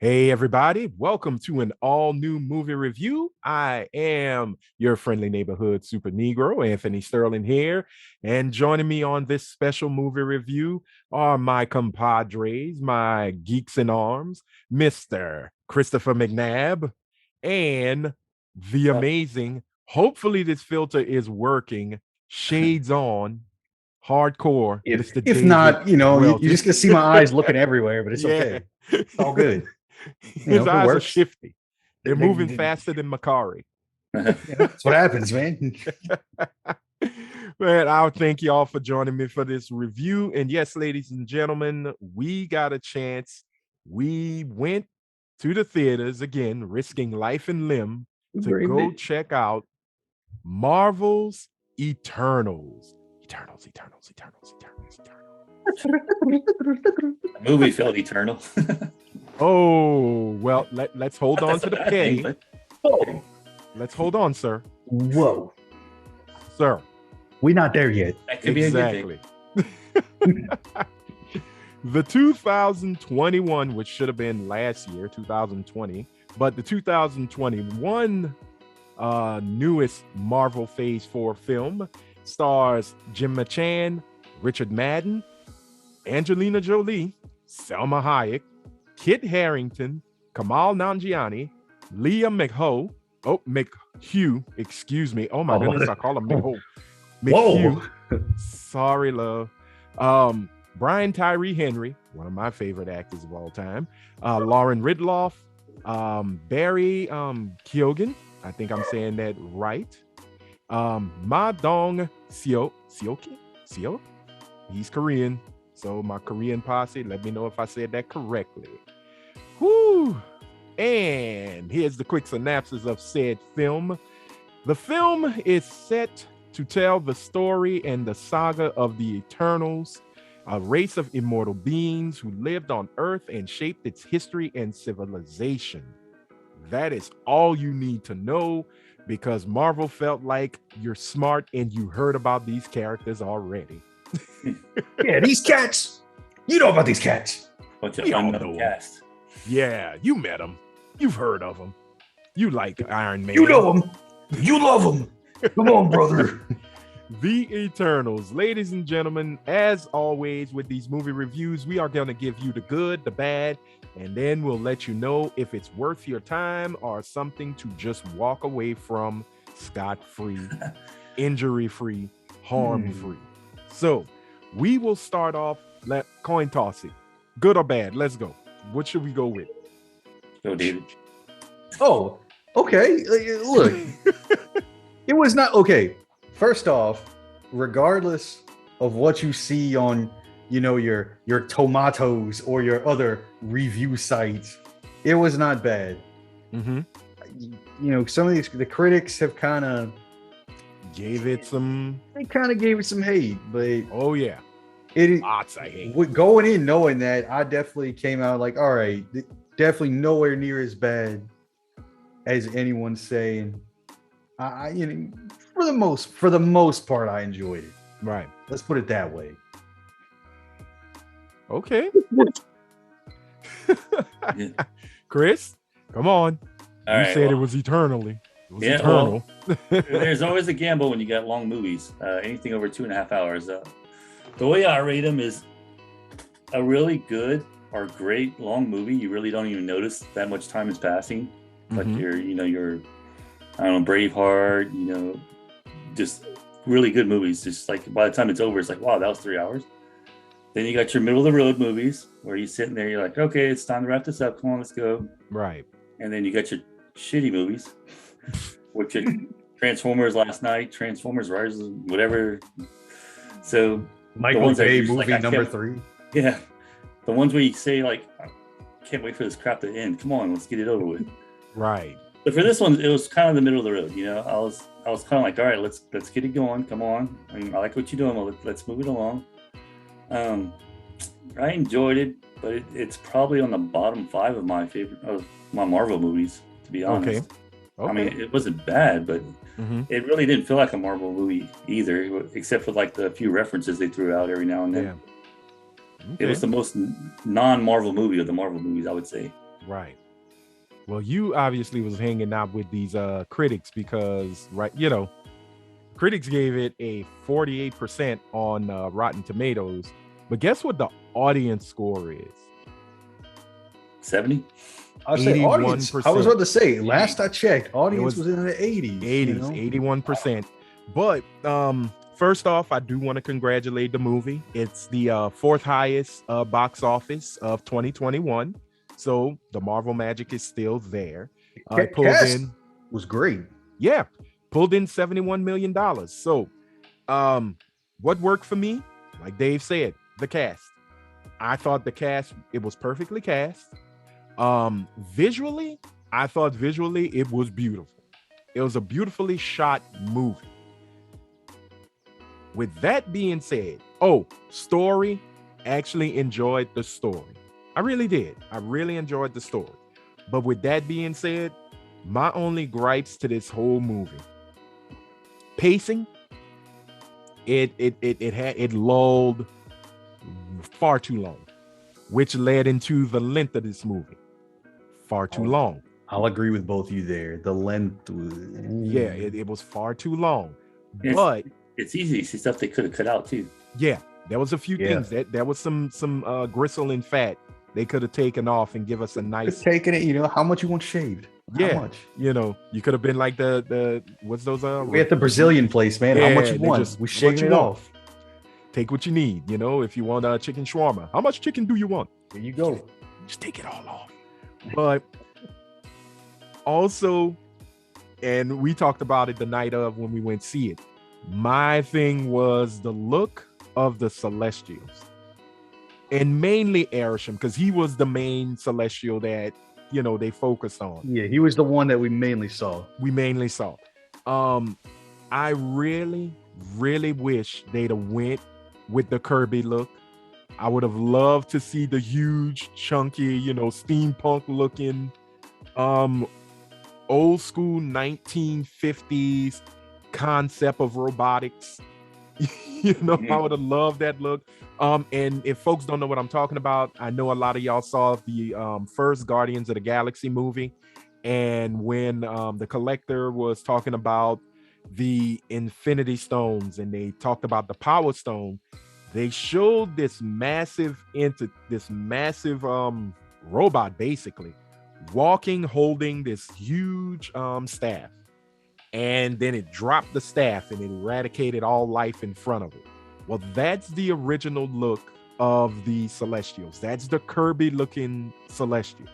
Hey, everybody, welcome to an all new movie review. I am your friendly neighborhood super Negro, Anthony Sterling here. And joining me on this special movie review are my compadres, my geeks in arms, Mr. Christopher McNabb, and the amazing, hopefully, this filter is working, shades on, hardcore, If Mr. if David not, you're Welty. just gonna see my eyes looking everywhere, but it's Yeah. okay. It's all good. His If it eyes are works, shifty. They're moving faster than Makari. that's what happens, man. Man, I'll thank y'all for joining me for this review. And yes, ladies and gentlemen, we got a chance. We went to the theaters again, risking life and limb to go check out Marvel's Eternals. Eternals. The movie felt eternal. Oh, well, let's hold on That's to a the bad K. thing, Whoa, Let's hold on, sir. whoa, Sir. we're not there yet. that could be a good thing. The 2021, which should have been last year, 2020, but the 2021 newest Marvel Phase 4 film stars Gemma Chan, Richard Madden, Angelina Jolie, Selma Hayek, Kit Harington, Kamal Nanjiani, Leah McHugh, excuse me. Oh my goodness, I call him McHugh. Whoa. Sorry, love. Brian Tyree Henry, one of my favorite actors of all time. Lauren Ridloff, Barry Keoghan, I think I'm saying that right. Ma Dong-seok, he's Korean. So my Korean posse, let me know if I said that correctly. Whoo! And here's the quick synopsis of said film. The film is set to tell the story and the saga of the Eternals, a race of immortal beings who lived on Earth and shaped its history and civilization. That is all you need to know because Marvel felt like you're smart and you heard about these characters already. Yeah, these cats. You know about these cats. Bunch of We all know unknown 'em. cast. Yeah, you met them. You've heard of them. You like Iron Man. You know them. You love them. Come on, brother. The Eternals. Ladies and gentlemen, as always with these movie reviews, we are going to give you the good, the bad, and then we'll let you know if it's worth your time or something to just walk away from scot-free, injury-free, harm-free. So we will start off, let coin toss it. Good or bad? Let's go. What should we go with? Go, David. Oh, okay. Look, it was not okay. First off, regardless of what you see on, your tomatoes or your other review sites, it was not bad. Mm-hmm. Some of the critics have kind of gave it some hate, but oh yeah, it lots of hate. Going in knowing that, I definitely came out like, all right, definitely nowhere near as bad as anyone's saying. For the most part, I enjoyed it. Right. Let's put it that way. Okay. Yeah. Chris, come on. All you right, said it was eternally. It was Yeah, eternal. There's always a gamble when you got long movies. Anything over 2.5 hours. The way I rate them is a really good or great long movie. You really don't even notice that much time is passing. Like your I don't know, Braveheart, just really good movies. Just like by the time it's over, it's like, wow, that was 3 hours. Then you got your middle of the road movies where you're sitting there, you're like, okay, it's time to wrap this up. Come on, let's go. Right. And then you got your shitty movies, which are Transformers last night, Transformers Rise, whatever. So Michael Bay movie number 3. Yeah. The ones where you say like, I can't wait for this crap to end. Come on, let's get it over with. Right. But for this one, it was kind of the middle of the road. I was kind of like, all right, let's get it going. Come on. I like what you're doing. Well, let's move it along. I enjoyed it, but it's probably on the bottom 5 of my Marvel movies, to be honest. Okay. I mean, it wasn't bad, but it really didn't feel like a Marvel movie either, except for like the few references they threw out every now and then. Yeah. It was the most non-Marvel movie of the Marvel movies, I would say. Right. Well, you obviously was hanging out with these critics because, right, critics gave it a 48% on Rotten Tomatoes. But guess what the audience score is? 70. I say audience. I was about to say, last I checked, audience was in the 80s. 81%. But first off, I do want to congratulate the movie. It's the fourth highest box office of 2021. So the Marvel magic is still there. It pulled in, was great. Yeah, pulled in $71 million. So what worked for me? Like Dave said, the cast. I thought the cast, it was perfectly cast. Visually, I thought visually it was beautiful. It was a beautifully shot movie. With that being said, story, actually enjoyed the story. I really did. I really enjoyed the story. But with that being said, my only gripes to this whole movie, pacing, it lulled far too long, which led into the length of this movie. Far too long. I'll agree with both of you there. The length was... Yeah, it was far too long. But it's easy to see stuff they could have cut out too. Yeah, there was a few things that there was some gristle and fat they could have taken off and give us a nice taking it. How much you want shaved? How much? You could have been like the what's those we at the Brazilian place, man. How much you want? We shaving it off. Take what you need. If you want chicken shawarma, how much chicken do you want? There you go. Just take it all off. But also, and we talked about it the night of when we went see it, my thing was the look of the Celestials. And mainly Arishem, because he was the main Celestial that, they focused on. Yeah, he was the one that we mainly saw. I really, really wish they'd have went with the Kirby look. I would have loved to see the huge, chunky, steampunk looking, old school 1950s concept of robotics. I would have loved that look. And if folks don't know what I'm talking about, I know a lot of y'all saw the first Guardians of the Galaxy movie. And when the Collector was talking about the Infinity Stones and they talked about the Power Stone, they showed this massive robot basically walking, holding this huge staff. And then it dropped the staff and it eradicated all life in front of it. Well, that's the original look of the Celestials. That's the Kirby looking Celestials.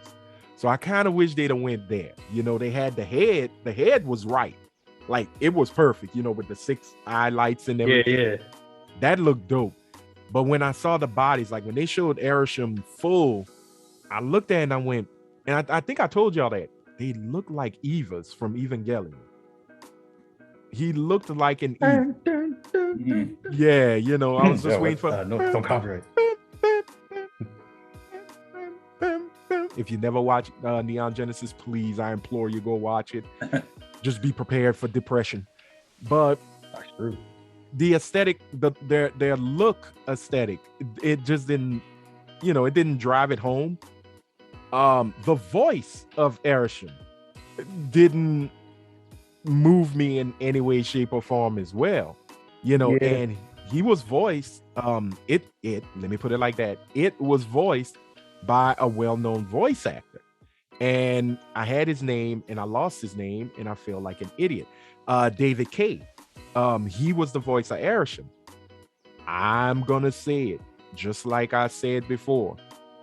So I kind of wish they'd have went there. They had the head. The head was right. Like, it was perfect, with the 6 eye lights and everything. Yeah. That looked dope. But when I saw the bodies, like when they showed Arishem full, I looked at it and I went, and I think I told y'all that they looked like Evas from Evangelion. He looked like an Eva. Yeah, I was just waiting for... no, don't copyright. If you never watch Neon Genesis, please, I implore you, go watch it. Just be prepared for depression. But that's true. The aesthetic, their look aesthetic, it just didn't, it didn't drive it home. The voice of Arishem didn't move me in any way, shape, or form as well. And he was voiced, let me put it like that. It was voiced by a well-known voice actor. And I had his name and I lost his name and I feel like an idiot. David Kaye. He was the voice of Arishem. I'm gonna say it just like I said before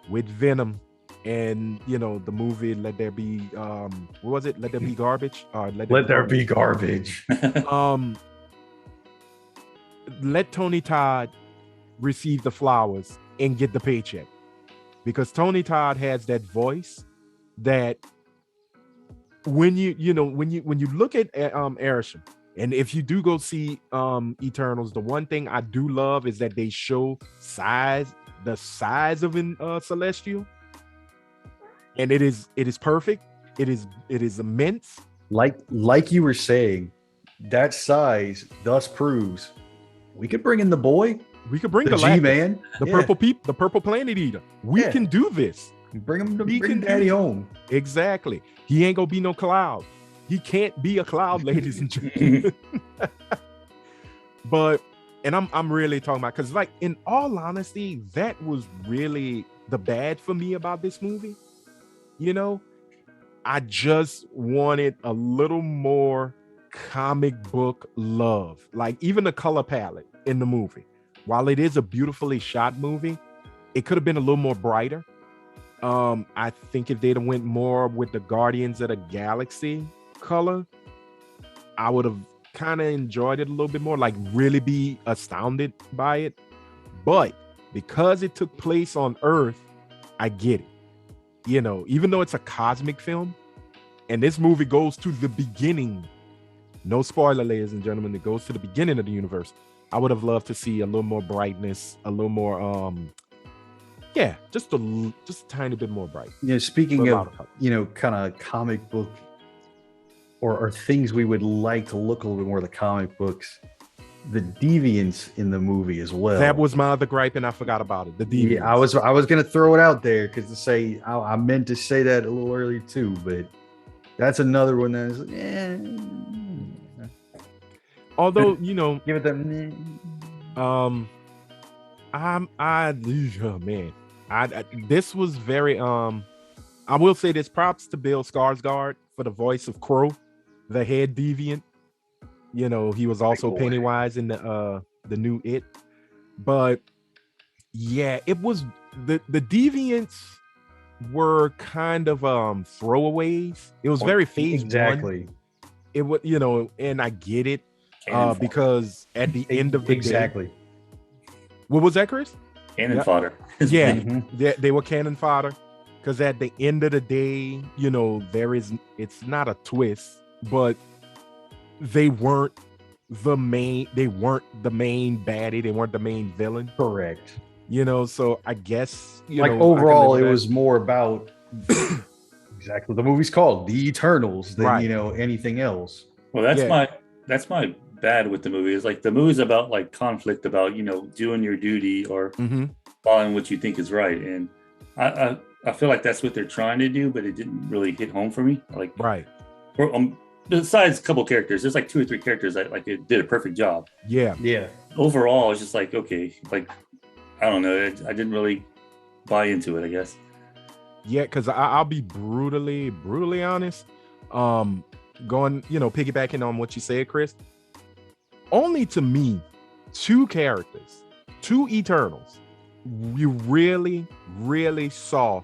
with Venom and the movie Let There Be what was it? Let There Be Garbage? Or Let There Be Garbage. Let Tony Todd receive the flowers and get the paycheck. Because Tony Todd has that voice that when you look at Arishem, and if you do go see Eternals, the one thing I do love is that they show the size of a Celestial, and it is perfect. It is immense. Like you were saying, that size thus proves we could bring in the boy. We could bring the Galactus, G-Man, the purple Planet Eater. We can do this. Bring daddy home. Exactly. He ain't gonna be no cloud. He can't be a cloud, ladies and gentlemen. But, and I'm really talking about, because like, in all honesty, that was really the bad for me about this movie. You know, I just wanted a little more comic book love. Like, even the color palette in the movie, while it is a beautifully shot movie, it could have been a little more brighter. I think if they'd have went more with the Guardians of the Galaxy color, I would have kind of enjoyed it a little bit more, like really be astounded by it. But because it took place on Earth, I get it. You know, even though it's a cosmic film, and this movie goes to the beginning, no spoiler, ladies and gentlemen, it goes to the beginning of the universe. I would have loved to see a little more brightness, a little more, just a tiny bit more bright. You know, speaking of, you know, kind of comic book or things we would like to look a little bit more, the comic books, the deviance in the movie as well. That was my other gripe, and I forgot about it. The deviance. Yeah, I was gonna throw it out there because to say I meant to say that a little earlier too, but that's another one that's although, you know, give it that. This was very I will say this, props to Bill Skarsgård for the voice of Crow, the head deviant. You know, he was also Pennywise in the new It. But yeah, it was the deviants were kind of throwaways. It was very phase one. It was, you know, and I get it because at the end of the day, what was that, Chris? Cannon fodder. Yeah, they were cannon fodder. Because at the end of the day, you know, it's not a twist, but they weren't the main baddie. They weren't the main villain. Correct. You know, so I guess, you like, know, overall, it was more about exactly the movie's called The Eternals than, you know, anything else. Well, that's my bad with the movie. Is like the movie's about like conflict, about, you know, doing your duty or following what you think is right. And I feel like that's what they're trying to do, but it didn't really hit home for me. Like, besides a couple characters, there's like 2 or 3 characters that like it did a perfect job. Yeah. Overall, it's just like, okay, like, I don't know, I didn't really buy into it, I guess. Yeah, because I'll be brutally honest. Going, you know, piggybacking on what you said, Chris. Only to me, 2 characters, 2 Eternals, you really saw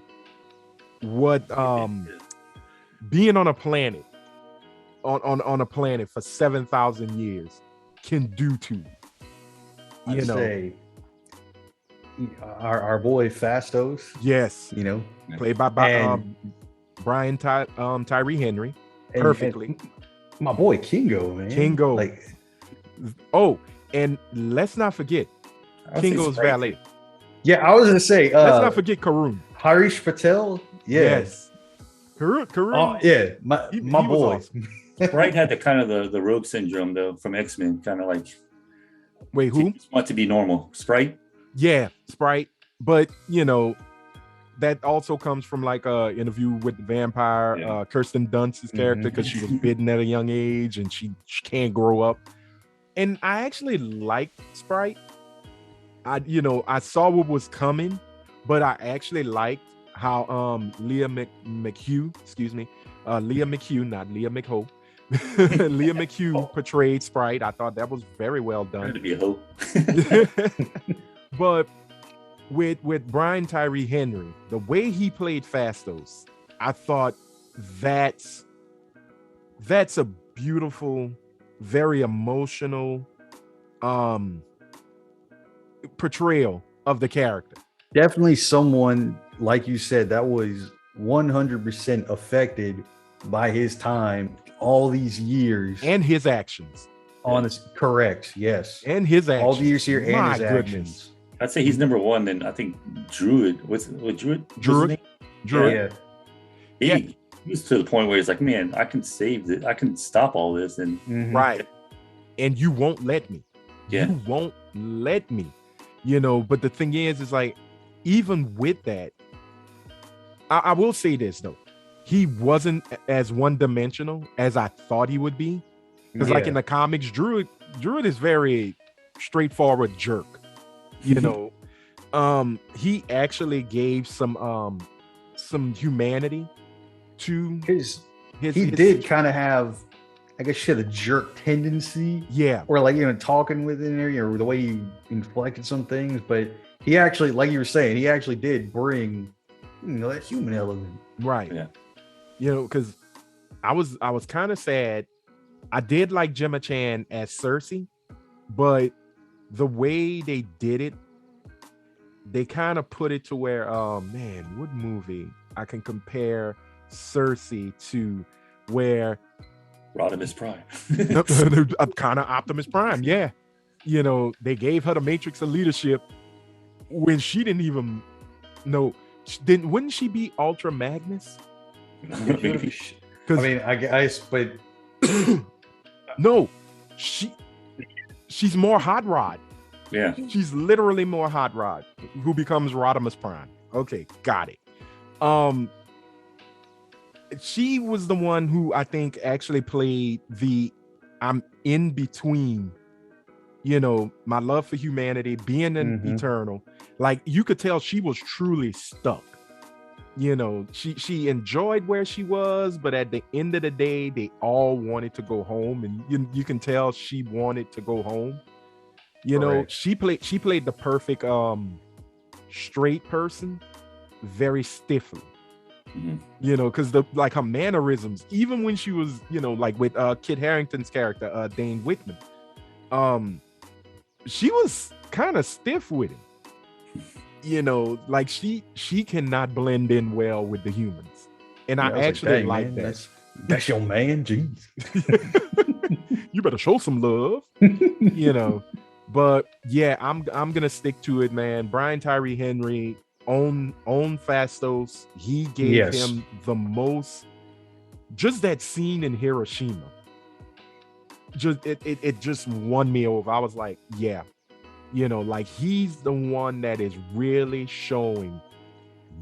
what being on a planet on a planet for 7,000 years can do to you. You know, say our boy Fastos. Yes, you know, played by Brian Tyree Henry perfectly. And my boy Kingo, man. Kingo, like, and let's not forget Kingo's valet. Yeah, I was gonna say. Let's not forget Karun. Harish Patel. Yes. Karun. Oh yeah, my boy. Awesome. Sprite had the kind of the rogue syndrome though from X-Men, kind of like. Wait, who? Want to be normal, Sprite? Yeah, Sprite. But you know, that also comes from like a interview with the vampire, Kirsten Dunst's character, because she was bitten at a young age and she can't grow up. And I actually liked Sprite. I saw what was coming, but I actually liked how Leah McHugh, not Leah McHope. Leah McHugh portrayed Sprite. I thought that was very well done. To be a hoe. But with Brian Tyree Henry, the way he played Fastos, I thought that's a beautiful, very emotional portrayal of the character. Definitely someone, like you said, that was 100% affected by his time all these years and his actions. Correct, yes. And his actions. All the years here and his actions. I'd say he's number 1. Then I think Druid. What's Druid? Druid. Yeah. He's to the point where he's like, man, I can save it. I can stop all this, and right. And you won't let me. Yeah. You won't let me. You know, but the thing is like, even with that, I will say this though, he wasn't as one-dimensional as I thought he would be. Because like in the comics, Druid is very straightforward jerk. You know, he actually gave some humanity to he did kind of have, I guess, shit, a jerk tendency. Yeah. Or like, you know, talking with in there, or the way he inflected some things. But he actually, like you were saying, he actually did bring, you know, that human element. Right. Yeah. You know, because I was kind of sad. I did like Gemma Chan as Cersei, but the way they did it, they kind of put it to where, man, what movie I can compare Cersei to where Rodimus Prime. I'm kind of Optimus Prime, yeah. You know, they gave her the Matrix of leadership when she didn't even know. Wouldn't she be Ultra Magnus? I mean, I guess, but no, she's more Hot Rod. Yeah, she's literally more Hot Rod, who becomes Rodimus Prime. Okay, got it. She was the one who I think actually played I'm in between, you know, my love for humanity, being an eternal. Like, you could tell she was truly stuck. You know, she enjoyed where she was, but at the end of the day, they all wanted to go home, and you can tell she wanted to go home. You know, she played the perfect straight person, very stiffly. You know, because her mannerisms, even when she was, you know, like with Kit Harington's character, Dane Whitman, she was kind of stiff with him. You know, like she cannot blend in well with the humans, and I actually like that. That's your man, jeez. You better show some love, you know. But yeah, I'm gonna stick to it, man. Brian Tyree Henry on Fastos, he gave him the most. Just that scene in Hiroshima, it just won me over. I was like, yeah. You know, like he's the one that is really showing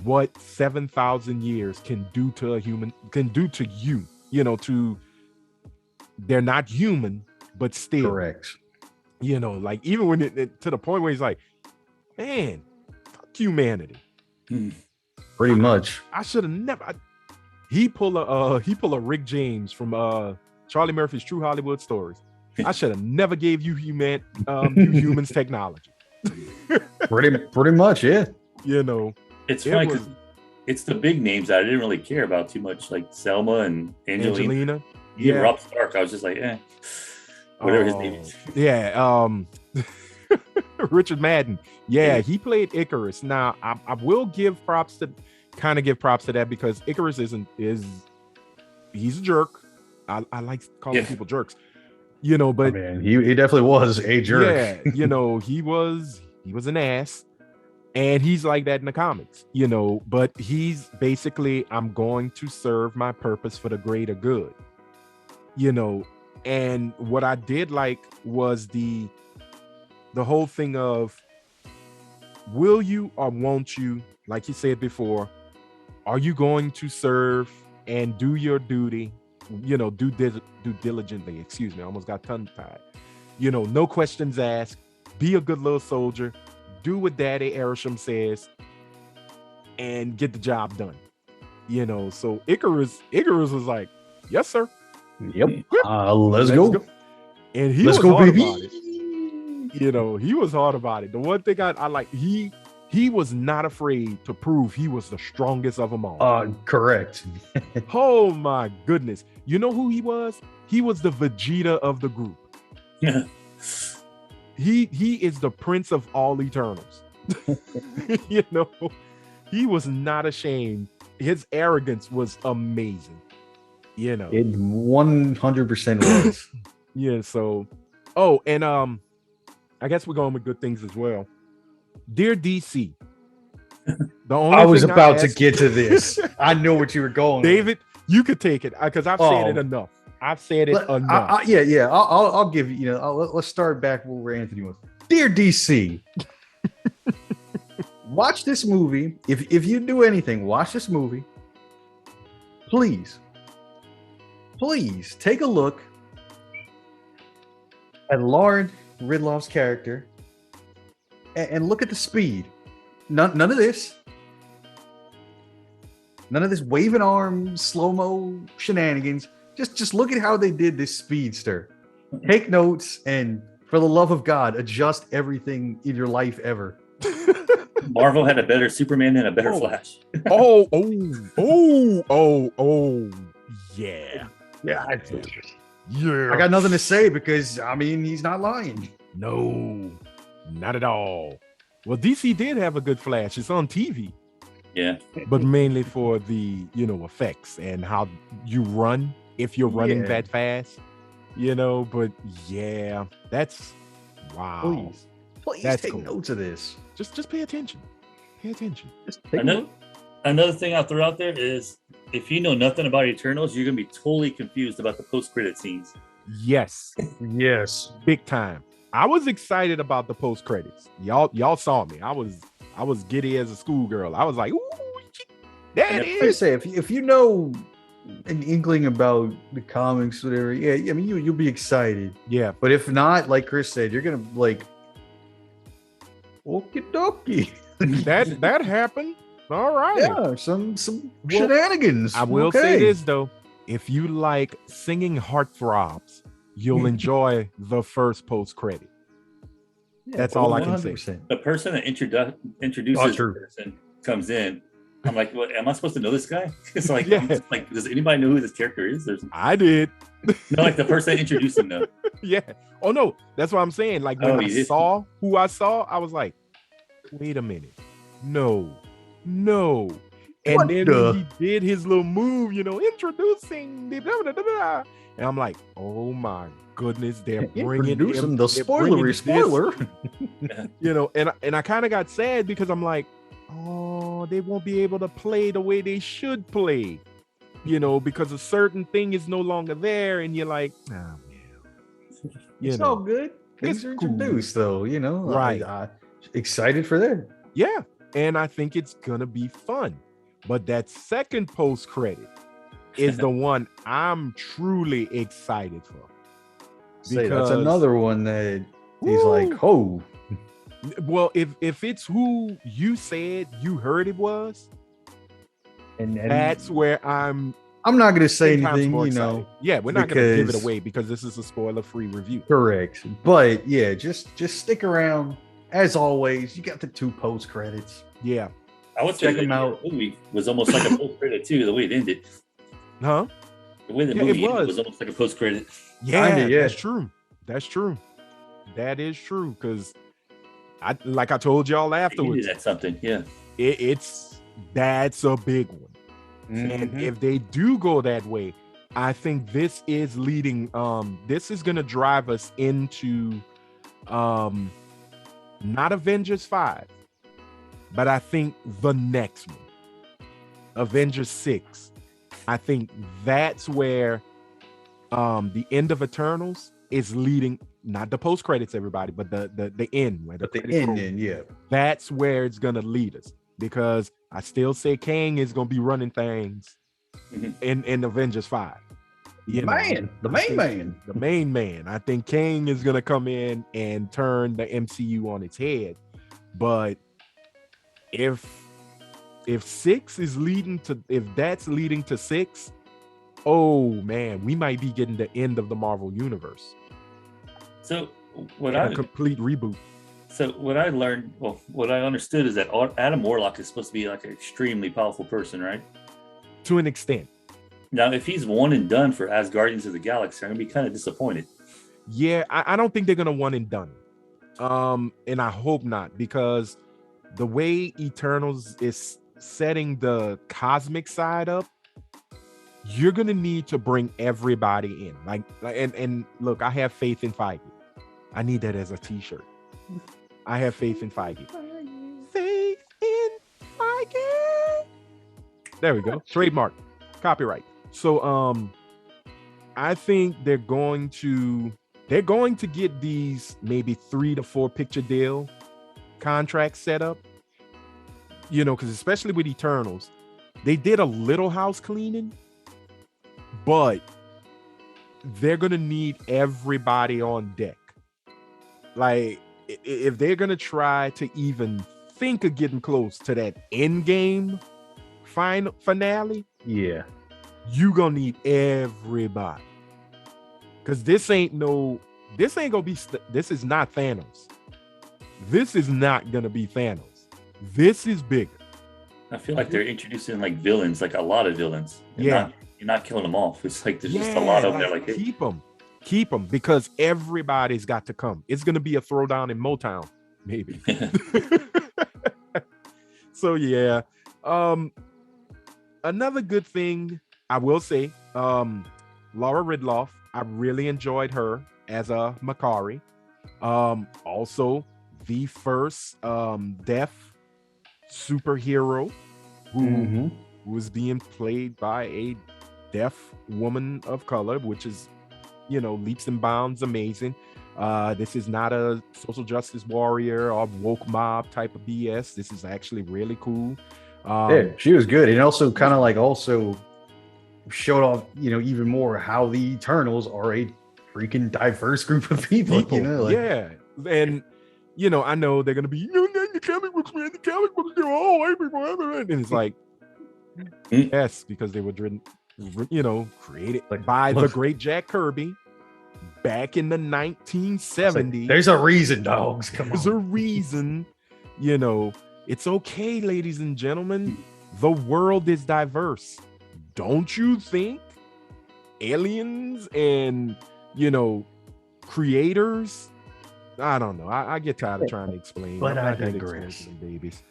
what 7,000 years can do to a human, can do to you. You know, they're not human, but still. Correct. You know, like even when it to the point where he's like, man, fuck humanity. Pretty much. I should have never. He pull a Rick James from Charlie Murphy's True Hollywood Stories. I should have never gave you you humans technology. pretty much, yeah. You know, it's funny because it's the big names that I didn't really care about too much, like Selma and Angelina. Yeah, Rob Stark. I was just like, whatever his name is. Yeah, Richard Madden. Yeah, he played Icarus. Now, I will give props to that because Icarus he's a jerk. I like calling people jerks. You know, but I mean, he definitely was a jerk. Yeah, you know, he was an ass, and he's like that in the comics, you know, but he's basically, I'm going to serve my purpose for the greater good, you know. And what I did like was the whole thing of, will you or won't you, like you said before, are you going to serve and do your duty? You know, do diligently. Excuse me, I almost got tongue tied. You know, no questions asked. Be a good little soldier. Do what Daddy Arishem says, and get the job done. You know, so Icarus was like, "Yes, sir. Yep. Let's go." And he was hard about it. You know, he was hard about it. The one thing I like, he was not afraid to prove he was the strongest of them all. Correct. Oh my goodness. You know who he was? He was the Vegeta of the group. Yeah. He is the Prince of all Eternals. You know, he was not ashamed. His arrogance was amazing. You know, it 100% was. Yeah. So, and I guess we're going with good things as well. Dear DC, I was about to get to this. I know what you were going. David, you could take it because I've said it enough. I've said it enough. Yeah. I'll give you. You know, let's start back where Anthony was. Dear DC, watch this movie. If you do anything, watch this movie. Please take a look at Lord Ridloff's character and look at the speed. None of this. None of this waving arms, slow-mo shenanigans. Just look at how they did this speedster. Take notes and, for the love of God, adjust everything in your life ever. Marvel had a better Superman and a better Flash. Yeah. Yeah, Yeah. I got nothing to say because, I mean, he's not lying. No, not at all. Well, DC did have a good Flash. It's on TV. Yeah. But mainly for the, effects and how you run if you're running that fast, but yeah, that's wow. Please That's take cool. notes of this. Just pay attention. Pay attention. Just take a look. Another thing I'll throw out there is if you know nothing about Eternals, you're gonna be totally confused about the post-credit scenes. Yes. Yes. Big time. I was excited about the post credits. Y'all saw me. I was giddy as a schoolgirl. I was like, ooh, that I is. say if you know an inkling about the comics, whatever, I mean you'll be excited. Yeah. But if not, like Chris said, you're gonna like okie dokie. That happened. All right. Yeah, some shenanigans. I will say this though. If you like singing heartthrobs, you'll enjoy the first post credit. That's all I can say. The person that introduces the person comes in. I'm like, what? Am I supposed to know this guy? It's like, like, does anybody know who this character is? I did. No, like the person that introduced him though. Yeah. Oh no, that's what I'm saying. Like when I saw who I saw, I was like, wait a minute, no. And then he did his little move, introducing the blah, blah, blah, blah. And I'm like, oh my goodness, they're bringing him the spoiler. And I kind of got sad because I'm like, oh, they won't be able to play the way they should play, because a certain thing is no longer there, and you're like, oh man, it's all good. Things are introduced, though. Right? Excited for that. Yeah, and I think it's gonna be fun. But that second post credit is the one I'm truly excited for. That's another one that is like, oh. Well, if it's who you said you heard it was, and that's where I'm not going to say anything, Yeah, we're not going to give it away because this is a spoiler-free review. Correct. But yeah, just stick around. As always, you got the 2 post credits. Yeah. I would check them out. The movie was almost like a post credit too, the way it ended. Huh? The way the movie ended was almost like a post credit. Yeah, that's true. That is true because I told y'all afterwards. That's something, yeah. That's a big one. Mm-hmm. And if they do go that way, I think this is leading. This is gonna drive us into not Avengers 5, but I think the next one, Avengers 6. I think that's where the end of Eternals is leading. Not the post credits, everybody, but the end. Where the end, yeah. That's where it's gonna lead us because I still say Kang is gonna be running things in Avengers 5. The main man. I think Kang is gonna come in and turn the MCU on its head. But if that's leading to 6, oh man, we might be getting the end of the Marvel universe. So a complete reboot. So what I learned, what I understood is that Adam Warlock is supposed to be like an extremely powerful person, right? To an extent. Now, if he's one and done for as Guardians of the Galaxy, I'm gonna be kind of disappointed. Yeah, I don't think they're gonna one and done. And I hope not, because the way Eternals is setting the cosmic side up, you're gonna need to bring everybody in. And look, I have faith in Feige. I need that as a t-shirt. I have faith in Feige. Faith in Feige. There we go. Trademark. Copyright. So I think they're going to get these maybe 3 to 4 picture deal contracts set up. you know, because especially with Eternals, they did a little house cleaning, but they're gonna need everybody on deck. Like, if they're gonna try to even think of getting close to that end game finale, Yeah. you gonna need everybody. Because this ain't gonna be, this is not Thanos. This is not gonna be Thanos. This is bigger. I feel like they're introducing like villains, like a lot of villains. Yeah. You're not killing them off. It's like there's just a lot of them. They're like, hey. Keep them, because everybody's got to come. It's gonna be a throwdown in Motown, maybe. So yeah. Another good thing I will say, Laura Ridloff, I really enjoyed her as a Makari. Also the first deaf superhero who was being played by a deaf woman of color, which is, you know, leaps and bounds amazing. This is not a social justice warrior or woke mob type of BS. This is actually really cool. Yeah, she was good, and also kind of like also showed off, you know, even more how the Eternals are a freaking diverse group of people. You know, like, yeah, and you know, I know they're gonna be, you know, the comic books, man, the comic books, they're all white people, and it's like, yes, because they were driven, you know, created by the great Jack Kirby back in the 1970s. There's a reason, dogs. Come on. There's a reason, you know. It's okay, ladies and gentlemen. The world is diverse. Don't you think aliens and, you know, creators? I don't know. I get tired of trying to explain. But I digress. Babies.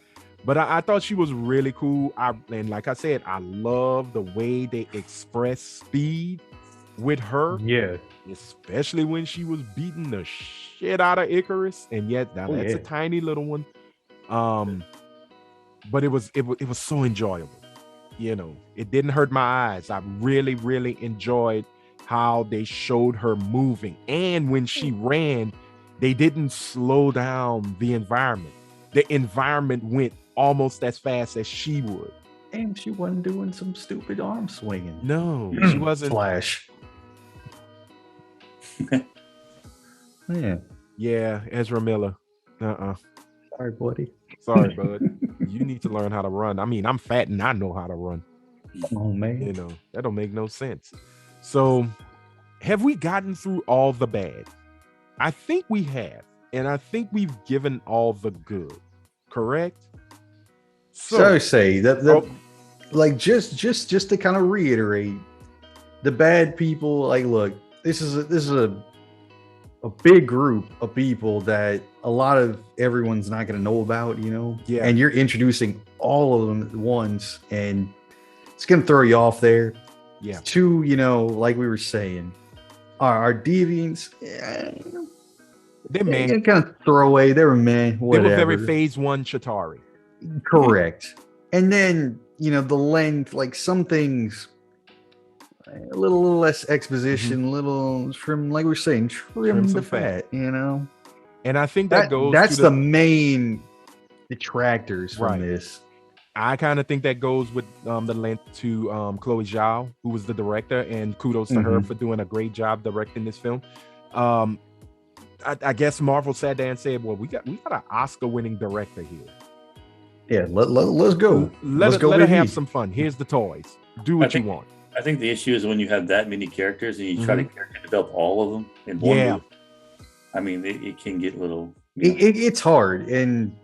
But I thought she was really cool. And like I said, I love the way they express speed with her. Yeah. Especially when she was beating the shit out of Icarus. And yet, now that's a tiny little one. But it was so enjoyable. You know, it didn't hurt my eyes. I really, really enjoyed how they showed her moving. And when she ran, they didn't slow down the environment. The environment went almost as fast as she would. And she wasn't doing some stupid arm swinging. No, she wasn't. Flash. Yeah, Ezra Miller. Sorry, buddy. Sorry, bud. You need to learn how to run. I mean, I'm fat and I know how to run. Oh, man. You know, that don't make no sense. So, have we gotten through all the bad? I think we have. And I think we've given all the good. Correct? So say that like just to kind of reiterate, the bad people, like, look, this is a big group of people that a lot of everyone's not going to know about, you know? Yeah. And you're introducing all of them at once, and it's going to throw you off there. Yeah. Two, you know, like we were saying, our deviants, they're man. Kind of throwaway. They were man. Whatever. They were very phase one Chitauri. Correct. And then, you know, the length, like some things, a little less exposition, little trim, like we were saying, trim the fat, you know? And I think that's the main detractors from this. I kind of think that goes with the length to Chloe Zhao, who was the director, and kudos to her for doing a great job directing this film. I guess Marvel sat there and said, well, we got an Oscar-winning director here. Yeah, let's go. Let her have some fun. Here's the toys. Do what you want. I think the issue is when you have that many characters and you try to character develop all of them in one movie. I mean, it can get a little. It's hard, and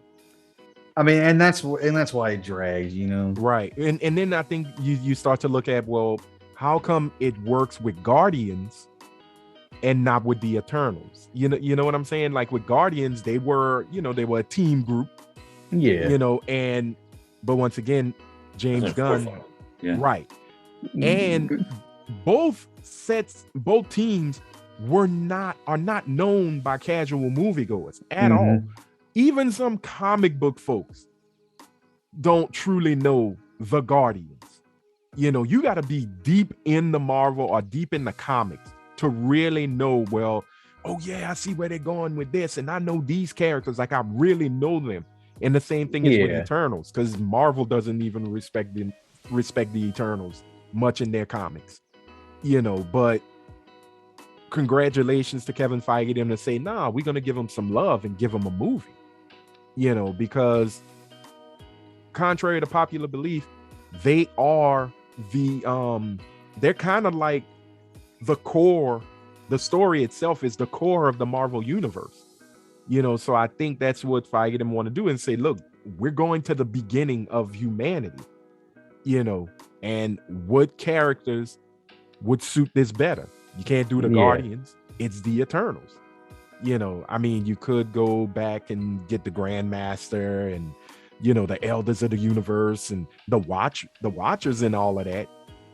I mean, and that's why it drags, you know. Right, and then I think you start to look at, well, how come it works with Guardians and not with the Eternals? You know what I'm saying? Like with Guardians, they were a team group. Yeah. You know, but once again, James Gunn, right. And both teams are not known by casual moviegoers at all. Even some comic book folks don't truly know the Guardians. You know, you got to be deep in the Marvel or deep in the comics to really know, well, oh yeah, I see where they're going with this, and I know these characters, like I really know them. And the same thing is with Yeah. Eternals, because Marvel doesn't even respect the Eternals much in their comics, but congratulations to Kevin Feige them to say, nah, we're gonna give them some love and give them a movie, because contrary to popular belief, they are they're kind of like the core. The story itself is the core of the Marvel universe, so I think that's what Feige them want to do and say, look, we're going to the beginning of humanity, and what characters would suit this better? You can't do the Guardians, it's the Eternals. I mean, you could go back and get the Grandmaster and the Elders of the Universe and the Watchers and all of that,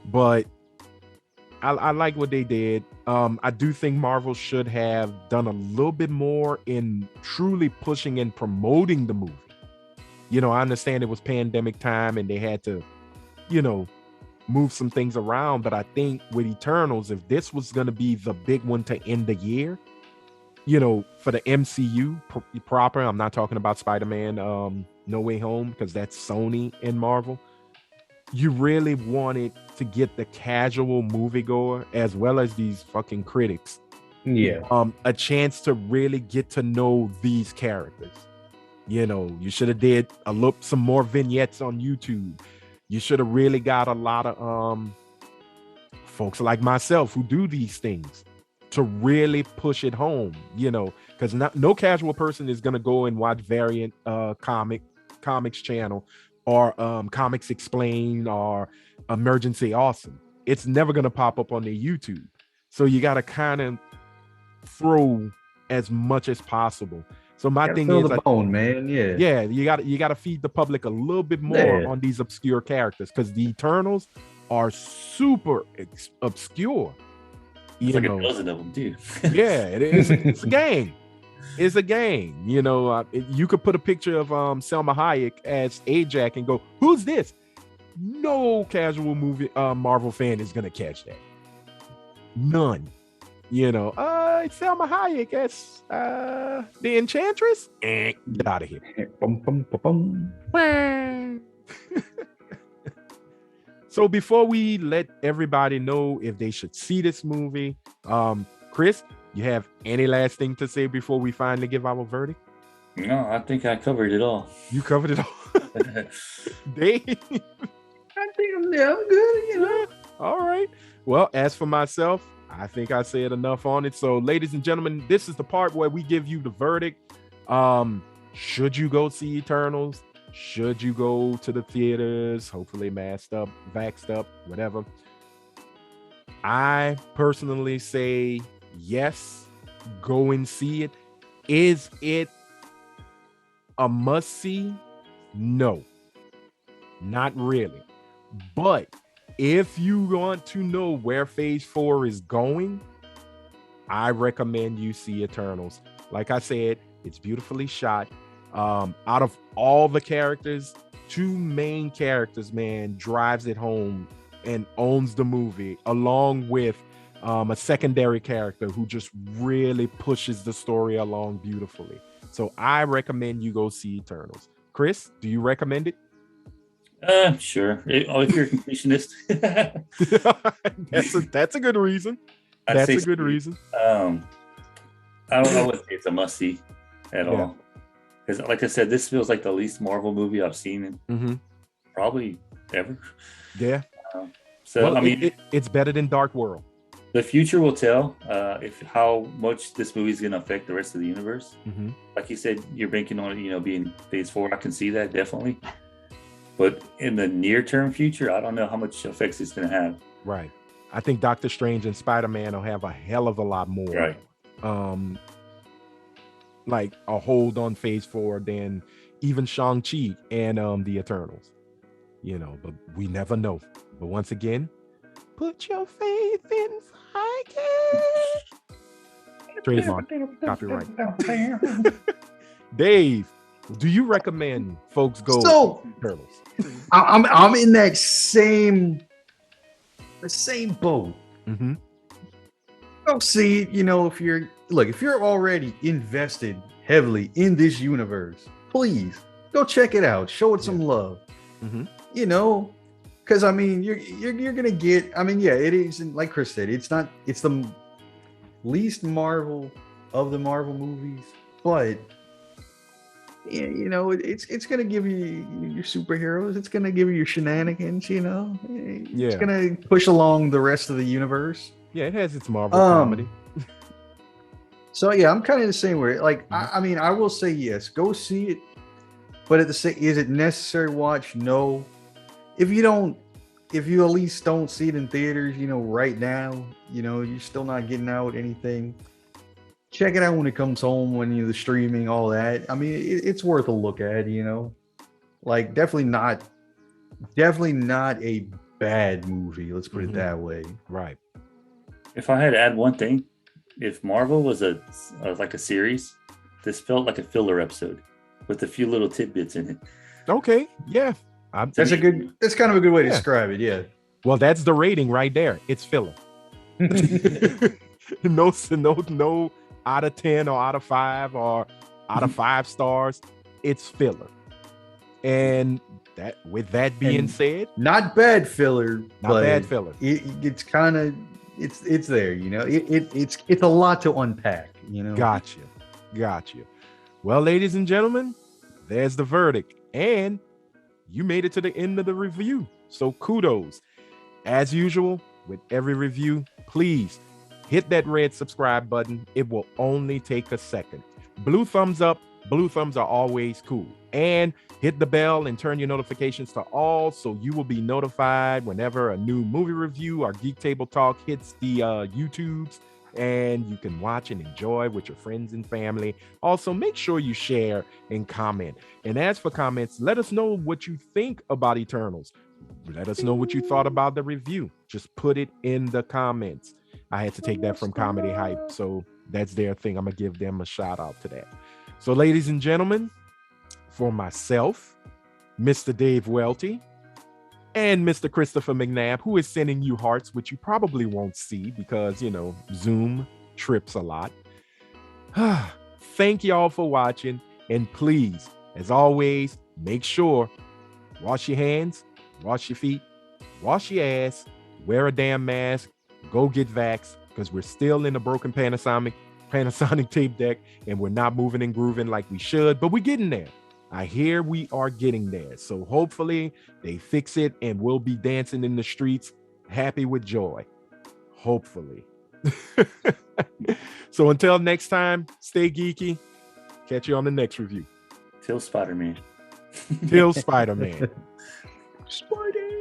but I like what they did. I do think Marvel should have done a little bit more in truly pushing and promoting the movie. I understand it was pandemic time and they had to, move some things around, but I think with Eternals, if this was going to be the big one to end the year, for the MCU proper, I'm not talking about Spider-Man No Way Home, because that's Sony and Marvel. You really wanted to get the casual moviegoer as well as these fucking critics a chance to really get to know these characters. You should have did some more vignettes on YouTube. You should have really got a lot of folks like myself who do these things to really push it home, because no casual person is going to go and watch Variant Comics channel or Comics Explained or Emergency Awesome. It's never going to pop up on their YouTube. So you got to kind of throw as much as possible. So my thing is, the bone, man. Yeah, you got to feed the public a little bit more on these obscure characters, because the Eternals are super obscure. It's like a dozen of them, dude. Yeah, it is. It's a gang. It's a gang. You could put a picture of Selma Hayek as Ajax and go, "Who's this?" No casual Marvel fan is gonna catch that. None. It's Selma Hayek as the Enchantress. Get out of here. So before we let everybody know if they should see this movie, Chris, you have any last thing to say before we finally give our verdict? No, I think I covered it all. You covered it all. Dave? I think I'm good, All right. Well, as for myself, I think I said enough on it. So, ladies and gentlemen, this is the part where we give you the verdict. Should you go see Eternals? Should you go to the theaters? Hopefully masked up, vaxxed up, whatever. I personally say yes, go and see it. Is it a must-see? No, not really. But if you want to know where Phase 4 is going, I recommend you see Eternals. Like I said, it's beautifully shot. Out of all the characters, 2 main characters, man, drives it home and owns the movie, along with a secondary character who just really pushes the story along beautifully. So I recommend you go see Eternals. Chris, do you recommend it? Sure. If you're a completionist. that's a good reason. That's a good reason. I wouldn't say it's a must-see at all. Because, like I said, this feels like the least Marvel movie I've seen in probably ever. Yeah. So, well, I mean, it's better than Dark World. The future will tell if how much this movie is going to affect the rest of the universe. Like you said, you're banking on it, being Phase 4. I can see that definitely. But in the near-term future, I don't know how much effects it's going to have. Right. I think Doctor Strange and Spider-Man will have a hell of a lot more. Right. Like a hold on Phase 4 than even Shang-Chi and the Eternals. But we never know. But once again, put your faith in Feige. Trademark. Copyright. Dave, do you recommend folks go to Eternals? I'm in that same boat. Go see it, if you're already invested heavily in this universe, please go check it out. Show it some love. Mm-hmm. You know, because I mean, you're gonna get. I mean, yeah, it isn't like Chris said. It's not. It's the least Marvel of the Marvel movies, but yeah, you know, it's gonna give you your superheroes. It's gonna give you your shenanigans. You know, it's gonna push along the rest of the universe. Yeah, it has its Marvel comedy. So yeah, I'm kind of the same way. Like, I mean, I will say yes, go see it. But at the same, is it necessary watch? No. If you at least don't see it in theaters, you know, right now, you know, you're still not getting out anything. Check it out when it comes home, when you're the streaming, all that. I mean, it's worth a look at, you know. Like, definitely not a bad movie. Let's put it that way. Right. If I had to add one thing, if Marvel was like a series, this felt like a filler episode with a few little tidbits in it. Okay. Yeah. That's kind of a good way to describe it. Yeah. Well, that's the rating right there. It's filler. No out of 10 or out of 5 or out of 5 stars. It's filler. And with that being said, not bad filler. It's kind of it's there, you know. It's a lot to unpack, you know. Gotcha. Well, ladies and gentlemen, there's the verdict, and you made it to the end of the review. So kudos. As usual, with every review, please hit that red subscribe button. It will only take a second. Blue thumbs up. Blue thumbs are always cool. And hit the bell and turn your notifications to all so you will be notified whenever a new movie review or Geek Table Talk hits the YouTubes, and you can watch and enjoy with your friends and family. Also, make sure you share and comment. And as for comments, let us know what you think about Eternals. Let us know what you thought about the review. Just put it in the comments. I had to take that from Comedy Hype, so that's their thing. I'm going to give them a shout out to that. So, ladies and gentlemen, for myself, Mr. Dave Welty, and Mr. Christopher McNabb, who is sending you hearts, which you probably won't see because, you know, Zoom trips a lot. Thank y'all for watching. And please, as always, make sure, wash your hands, wash your feet, wash your ass, wear a damn mask, go get vaxxed, because we're still in a broken Panasonic tape deck, and we're not moving and grooving like we should, but we're getting there. I hear we are getting there. So hopefully they fix it and we'll be dancing in the streets, happy with joy. Hopefully. So until next time, stay geeky. Catch you on the next review. Till Spider-Man. Till Spider-Man. Spider.